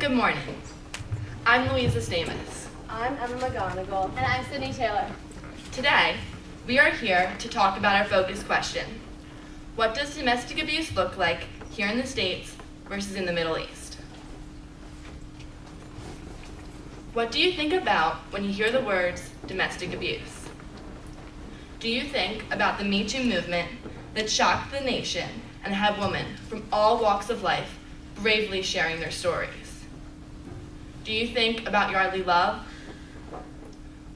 Good morning. I'm Louisa Stamus. I'm Emma McGonigal. And I'm Sydney Taylor. Today, we are here to talk about our focus question. What does domestic abuse look like here in the States versus in the Middle East? What do you think about when you hear the words domestic abuse? Do you think about the Me Too movement that shocked the nation and had women from all walks of life bravely sharing their stories? Do you think about Yardley Love?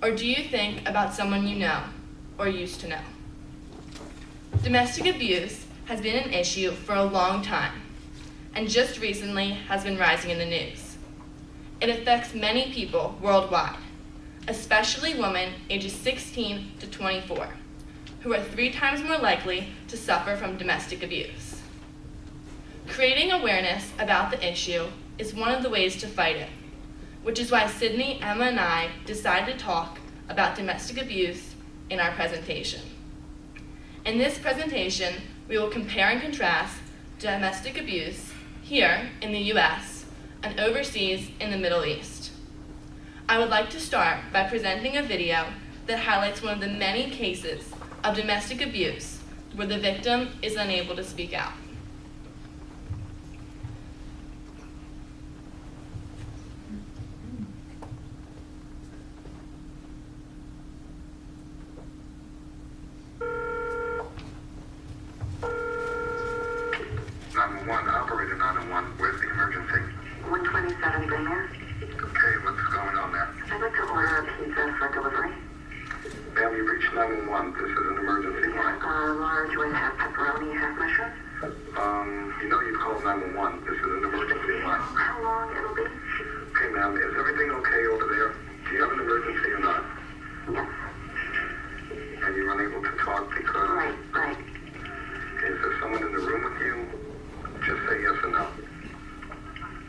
Or do you think about someone you know or used to know? Domestic abuse has been an issue for a long time and just recently has been rising in the news. It affects many people worldwide, especially women ages 16 to 24, who are 3 times more likely to suffer from domestic abuse. Creating awareness about the issue is one of the ways to fight it, which is why Sydney, Emma, and I decided to talk about domestic abuse in our presentation. In this presentation, we will compare and contrast domestic abuse here in the US and overseas in the Middle East. I would like to start by presenting a video that highlights one of the many cases of domestic abuse where the victim is unable to speak out. Operator 901, where's the emergency? 127 Premier. Okay, what's going on there? I'd like to order a pizza for delivery. Ma'am, you reached 911. This is an emergency line. Large with half pepperoni, half mushroom. You know you've called 911. This is an emergency line. How long it'll be? Okay, ma'am, is everything okay over there? Do you have an emergency or not? Yes. And you're unable to talk because... Right. Is there someone in the room with you? Just say yes or no.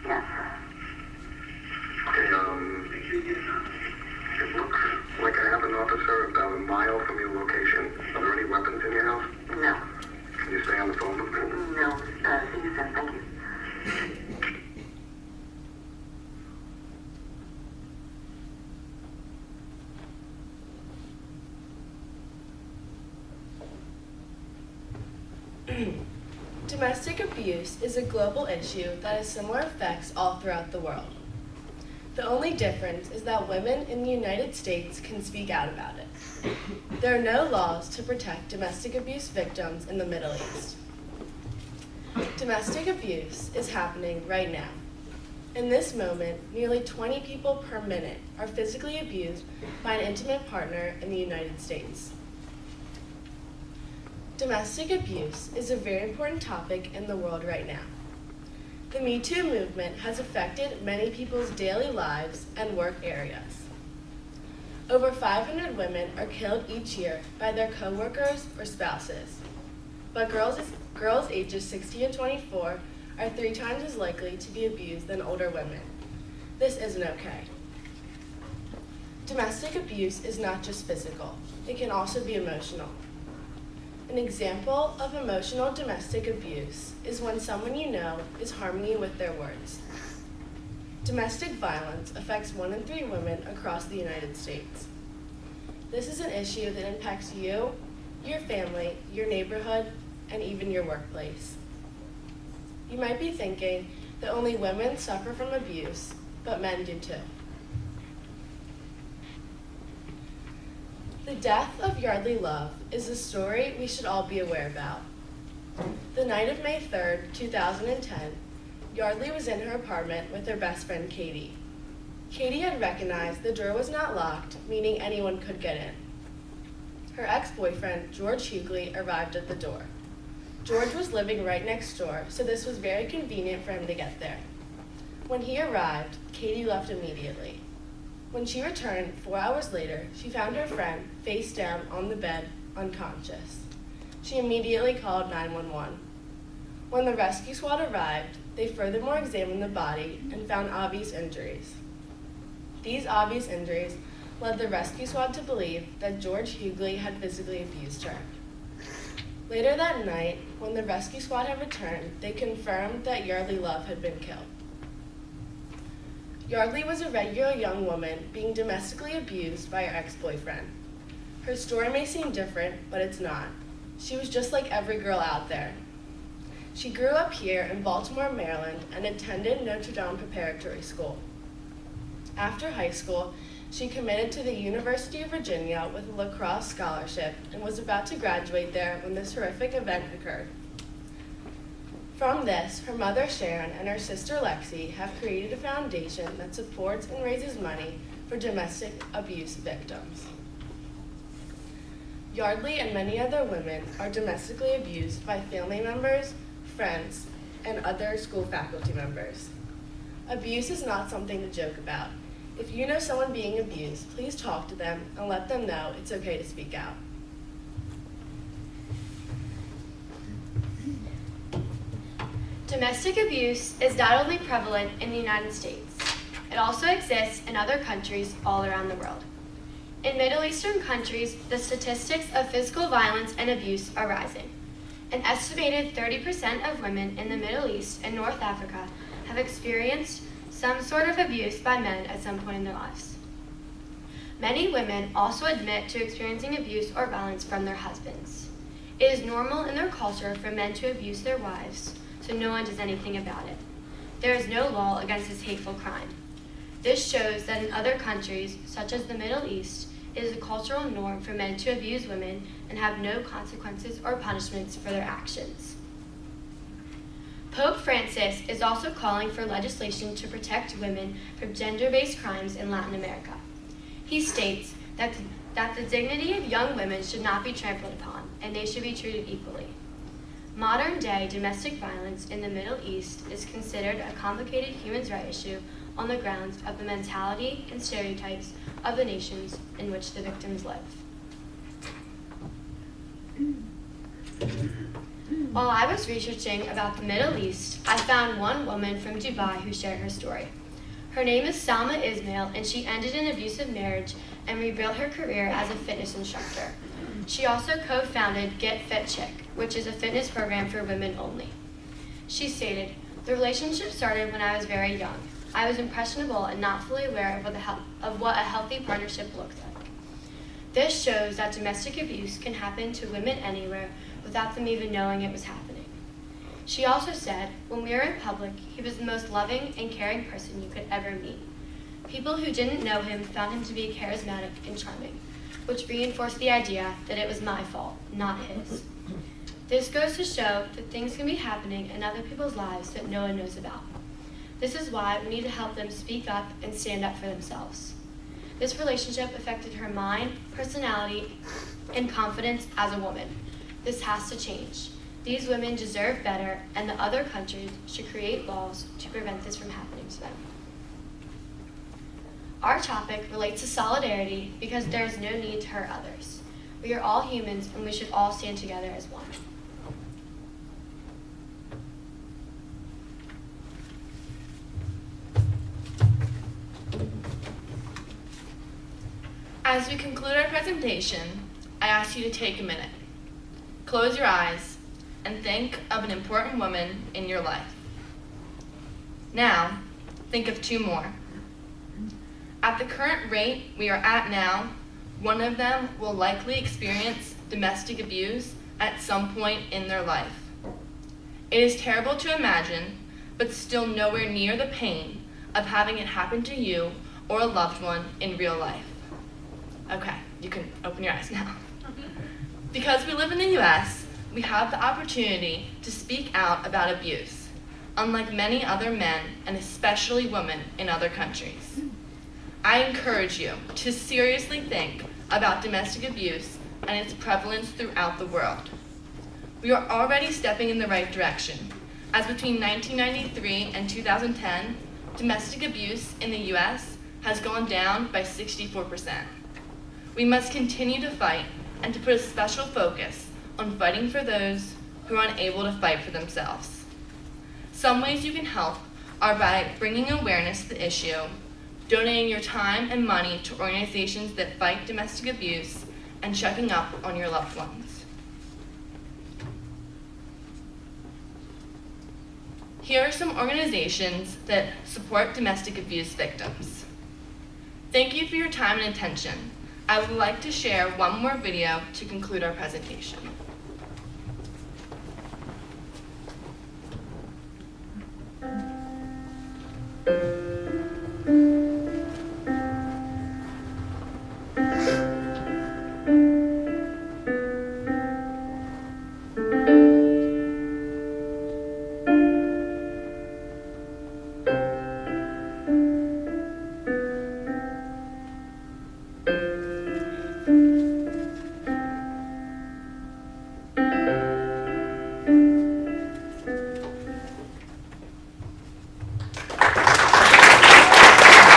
Yes. Okay, it looks like I have an officer about a mile from your location. Are there any weapons in your house? No. Can you stay on the phone with me? No. See you soon. Thank you. Domestic abuse is a global issue that has similar effects all throughout the world. The only difference is that women in the United States can speak out about it. There are no laws to protect domestic abuse victims in the Middle East. Domestic abuse is happening right now. In this moment, nearly 20 people per minute are physically abused by an intimate partner in the United States. Domestic abuse is a very important topic in the world right now. The Me Too movement has affected many people's daily lives and work areas. Over 500 women are killed each year by their coworkers or spouses, but girls ages 16 and 24 are 3 times as likely to be abused than older women. This isn't okay. Domestic abuse is not just physical, it can also be emotional. An example of emotional domestic abuse is when someone you know is harming you with their words. Domestic violence affects 1 in 3 women across the United States. This is an issue that impacts you, your family, your neighborhood, and even your workplace. You might be thinking that only women suffer from abuse, but men do too. The death of Yardley Love is a story we should all be aware about. The night of May 3rd, 2010, Yardley was in her apartment with her best friend Katie. Katie had recognized the door was not locked, meaning anyone could get in. Her ex-boyfriend, George Hughley, arrived at the door. George was living right next door, so this was very convenient for him to get there. When he arrived, Katie left immediately. When she returned 4 hours later, she found her friend face down on the bed, unconscious. She immediately called 911. When the rescue squad arrived, they furthermore examined the body and found obvious injuries. These obvious injuries led the rescue squad to believe that George Hughley had physically abused her. Later that night, when the rescue squad had returned, they confirmed that Yardley Love had been killed. Yardley was a regular young woman being domestically abused by her ex-boyfriend. Her story may seem different, but it's not. She was just like every girl out there. She grew up here in Baltimore, Maryland, and attended Notre Dame Preparatory School. After high school, she committed to the University of Virginia with a lacrosse scholarship and was about to graduate there when this horrific event occurred. From this, her mother Sharon and her sister Lexi have created a foundation that supports and raises money for domestic abuse victims. Yardley and many other women are domestically abused by family members, friends, and other school faculty members. Abuse is not something to joke about. If you know someone being abused, please talk to them and let them know it's okay to speak out. Domestic abuse is not only prevalent in the United States, it also exists in other countries all around the world. In Middle Eastern countries, the statistics of physical violence and abuse are rising. An estimated 30% of women in the Middle East and North Africa have experienced some sort of abuse by men at some point in their lives. Many women also admit to experiencing abuse or violence from their husbands. It is normal in their culture for men to abuse their wives, so no one does anything about it. There is no law against this hateful crime. This shows that in other countries, such as the Middle East, it is a cultural norm for men to abuse women and have no consequences or punishments for their actions. Pope Francis is also calling for legislation to protect women from gender-based crimes in Latin America. He states that the dignity of young women should not be trampled upon, and they should be treated equally. Modern-day domestic violence in the Middle East is considered a complicated human rights issue on the grounds of the mentality and stereotypes of the nations in which the victims live. While I was researching about the Middle East, I found one woman from Dubai who shared her story. Her name is Salma Ismail, and she ended an abusive marriage and rebuilt her career as a fitness instructor. She also co-founded Get Fit Chick, which is a fitness program for women only. She stated, "The relationship started when I was very young. I was impressionable and not fully aware of what a healthy partnership looks like. This shows that domestic abuse can happen to women anywhere without them even knowing it was happening." She also said, "When we were in public, he was the most loving and caring person you could ever meet. People who didn't know him found him to be charismatic and charming, which reinforced the idea that it was my fault, not his. This goes to show that things can be happening in other people's lives that no one knows about. This is why we need to help them speak up and stand up for themselves." This relationship affected her mind, personality, and confidence as a woman. This has to change. These women deserve better, and the other countries should create laws to prevent this from happening to them. Our topic relates to solidarity because there is no need to hurt others. We are all humans, and we should all stand together as one. As we conclude our presentation, I ask you to take a minute. Close your eyes and think of an important woman in your life. Now, think of two more. At the current rate we are at now, one of them will likely experience domestic abuse at some point in their life. It is terrible to imagine, but still nowhere near the pain of having it happen to you or a loved one in real life. Okay, you can open your eyes now. Because we live in the US, we have the opportunity to speak out about abuse, unlike many other men and especially women in other countries. I encourage you to seriously think about domestic abuse and its prevalence throughout the world. We are already stepping in the right direction, as between 1993 and 2010, domestic abuse in the US has gone down by 64%. We must continue to fight and to put a special focus on fighting for those who are unable to fight for themselves. Some ways you can help are by bringing awareness to the issue, donating your time and money to organizations that fight domestic abuse, and checking up on your loved ones. here are some organizations that support domestic abuse victims. Thank you for your time and attention. I would like to share one more video to conclude our presentation.